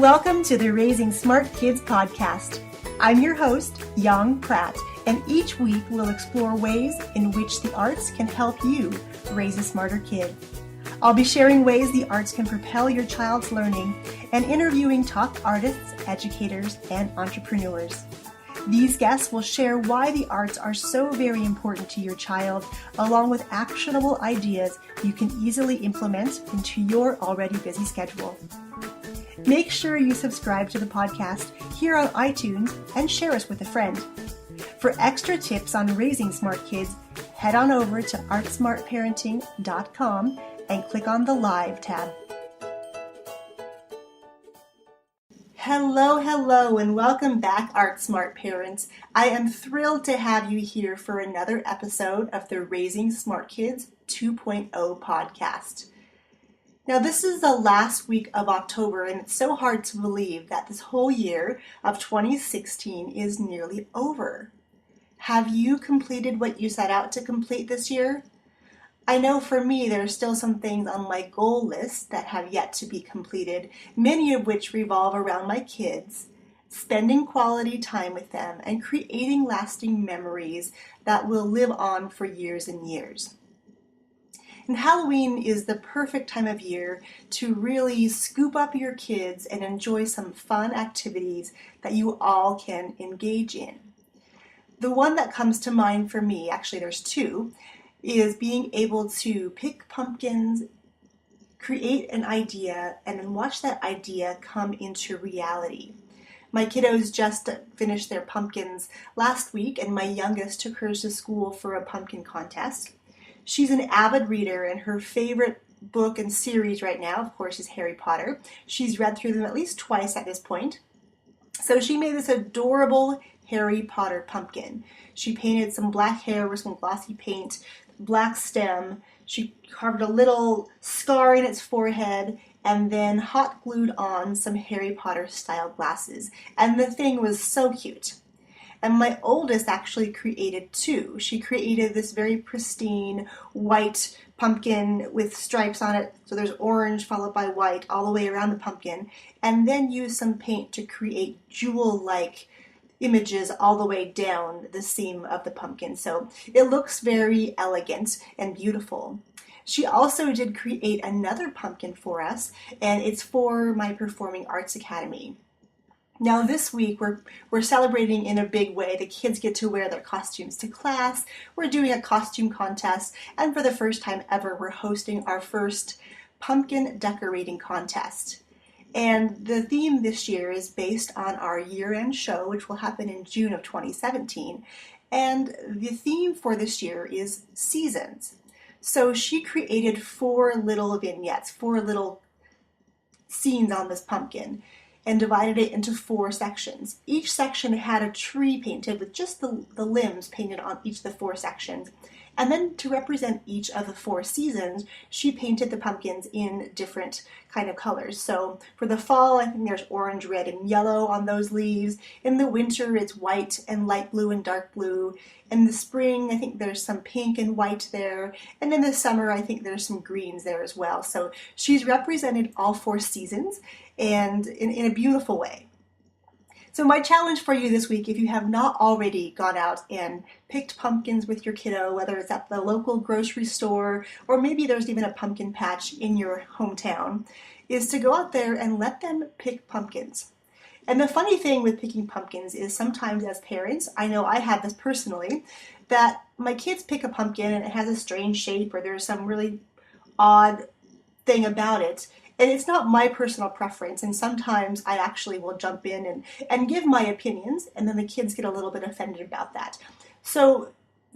Welcome to the Raising Smart Kids podcast. I'm your host, Yong, and each week we'll explore ways in which the arts can help you raise a smarter kid. I'll be sharing ways the arts can propel your child's learning and interviewing top artists, educators, and entrepreneurs. These guests will share why the arts are so very important to your child, along with actionable ideas you can easily implement into your already busy schedule. Make sure you subscribe to the podcast here on iTunes and share us with a friend. For extra tips on raising smart kids, head on over to artsmartparenting.com and click on the Live tab. Hello, and welcome back, Art Smart parents. I am thrilled to have you here for another episode of the Raising Smart Kids 2.0 podcast. Now, this is the last week of October, and it's so hard to believe that this whole year of 2016 is nearly over. Have you completed what you set out to complete this year? I know for me, there are still some things on my goal list that have yet to be completed, many of which revolve around my kids, spending quality time with them, and creating lasting memories that will live on for years and years. And Halloween is the perfect time of year to really scoop up your kids and enjoy some fun activities that you all can engage in. The one that comes to mind for me, actually there's two, is being able to pick pumpkins, create an idea, and then watch that idea come into reality. My kiddos just finished their pumpkins last week, and my youngest took hers to school for a pumpkin contest. She's an avid reader, and her favorite book and series right now, of course, is Harry Potter. She's read through them at least twice at this point. So she made this adorable Harry Potter pumpkin. She painted some black hair with some glossy paint, black stem. She carved a little scar in its forehead and then hot glued on some Harry Potter style glasses. And the thing was so cute. And my oldest actually created two. She created this very pristine white pumpkin with stripes on it. So there's orange followed by white all the way around the pumpkin. And then used some paint to create jewel-like images all the way down the seam of the pumpkin. So it looks very elegant and beautiful. She also did create another pumpkin for us, and it's for my Performing Arts Academy. Now this week we're celebrating in a big way. The kids get to wear their costumes to class. We're doing a costume contest, and for the first time ever, we're hosting our first pumpkin decorating contest. And the theme this year is based on our year-end show, which will happen in June of 2017. And the theme for this year is seasons. So she created 4 little vignettes, 4 little scenes on this pumpkin, and divided it into 4 sections. Each section had a tree painted with just the limbs painted on each of the 4 sections. And then to represent each of the 4 seasons, she painted the pumpkins in different kind of colors. So for the fall, I think there's orange, red, and yellow on those leaves. In the winter, it's white and light blue and dark blue. In the spring, I think there's some pink and white there. And in the summer, I think there's some greens there as well. So she's represented all 4 seasons and in a beautiful way. So my challenge for you this week, if you have not already gone out and picked pumpkins with your kiddo, whether it's at the local grocery store or maybe there's even a pumpkin patch in your hometown, is to go out there and let them pick pumpkins. And the funny thing with picking pumpkins is sometimes as parents, I know I have this personally, that my kids pick a pumpkin and it has a strange shape or there's some really odd thing about it. And it's not my personal preference, and sometimes I actually will jump in and give my opinions, and then the kids get a little bit offended about that. So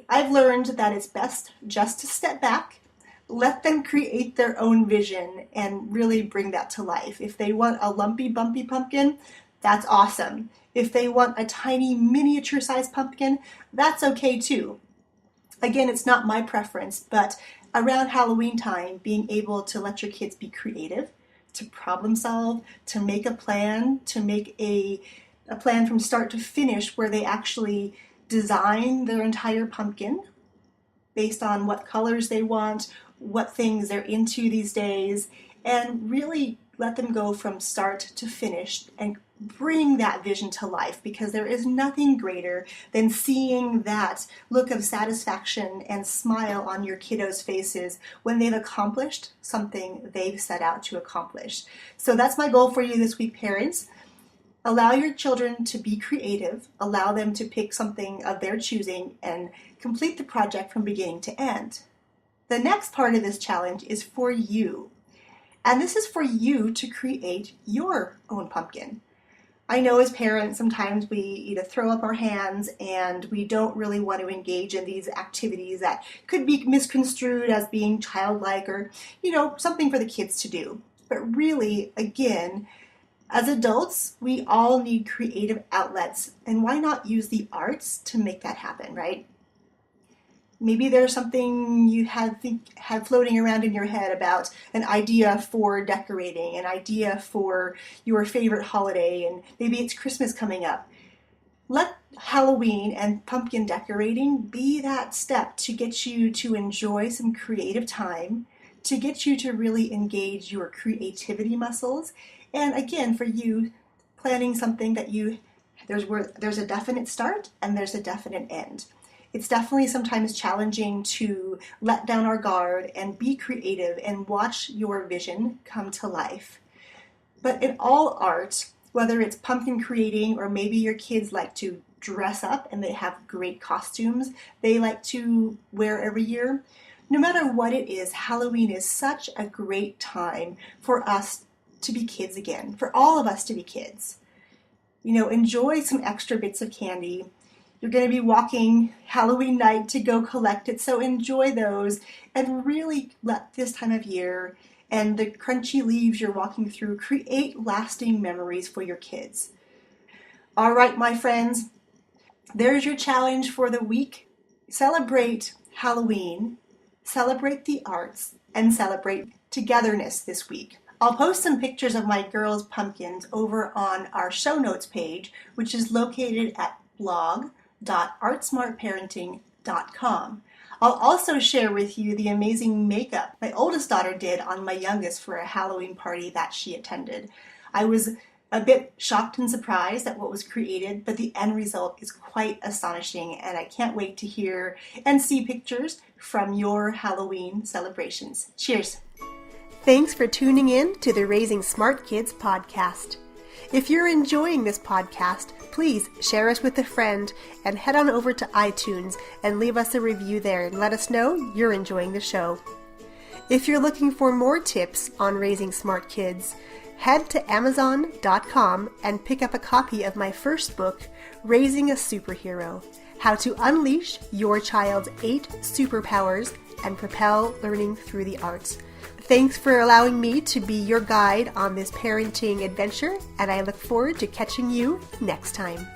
I've learned that it's best just to step back, let them create their own vision, and really bring that to life. If they want a lumpy, bumpy pumpkin, that's awesome. If they want a tiny, miniature-sized pumpkin, that's okay too. Again, it's not my preference, but around Halloween time, being able to let your kids be creative, to problem solve, to make a plan, to make a plan from start to finish where they actually design their entire pumpkin based on what colors they want, what things they're into these days, and really let them go from start to finish and bring that vision to life, because there is nothing greater than seeing that look of satisfaction and smile on your kiddos' faces when they've accomplished something they've set out to accomplish. So that's my goal for you this week, parents. Allow your children to be creative, allow them to pick something of their choosing and complete the project from beginning to end. The next part of this challenge is for you. And this is for you to create your own pumpkin. I know as parents, sometimes we either throw up our hands and we don't really want to engage in these activities that could be misconstrued as being childlike or, something for the kids to do. But really, again, as adults, we all need creative outlets, and why not use the arts to make that happen, right? Maybe there's something you had floating around in your head about an idea for decorating, an idea for your favorite holiday, and maybe it's Christmas coming up. Let Halloween and pumpkin decorating be that step to get you to enjoy some creative time, to get you to really engage your creativity muscles, and again, for you, planning something that there's a definite start and there's a definite end. It's definitely sometimes challenging to let down our guard and be creative and watch your vision come to life. But in all art, whether it's pumpkin creating or maybe your kids like to dress up and they have great costumes they like to wear every year, no matter what it is, Halloween is such a great time for us to be kids again, for all of us to be kids. Enjoy some extra bits of candy. You're going to be walking Halloween night to go collect it, so enjoy those and really let this time of year and the crunchy leaves you're walking through create lasting memories for your kids. All right, my friends, there's your challenge for the week. Celebrate Halloween, celebrate the arts, and celebrate togetherness this week. I'll post some pictures of my girls' pumpkins over on our show notes page, which is located at blog.artsmartparenting.com. I'll also share with you the amazing makeup my oldest daughter did on my youngest for a Halloween party that she attended. I was a bit shocked and surprised at what was created, but the end result is quite astonishing, and I can't wait to hear and see pictures from your Halloween celebrations. Cheers! Thanks for tuning in to the Raising Smart Kids podcast. If you're enjoying this podcast, please share us with a friend and head on over to iTunes and leave us a review there and let us know you're enjoying the show. If you're looking for more tips on raising smart kids, head to Amazon.com and pick up a copy of my first book, Raising a Superhero: How to Unleash Your Child's 8 Superpowers and Propel Learning Through the Arts. Thanks for allowing me to be your guide on this parenting adventure, and I look forward to catching you next time.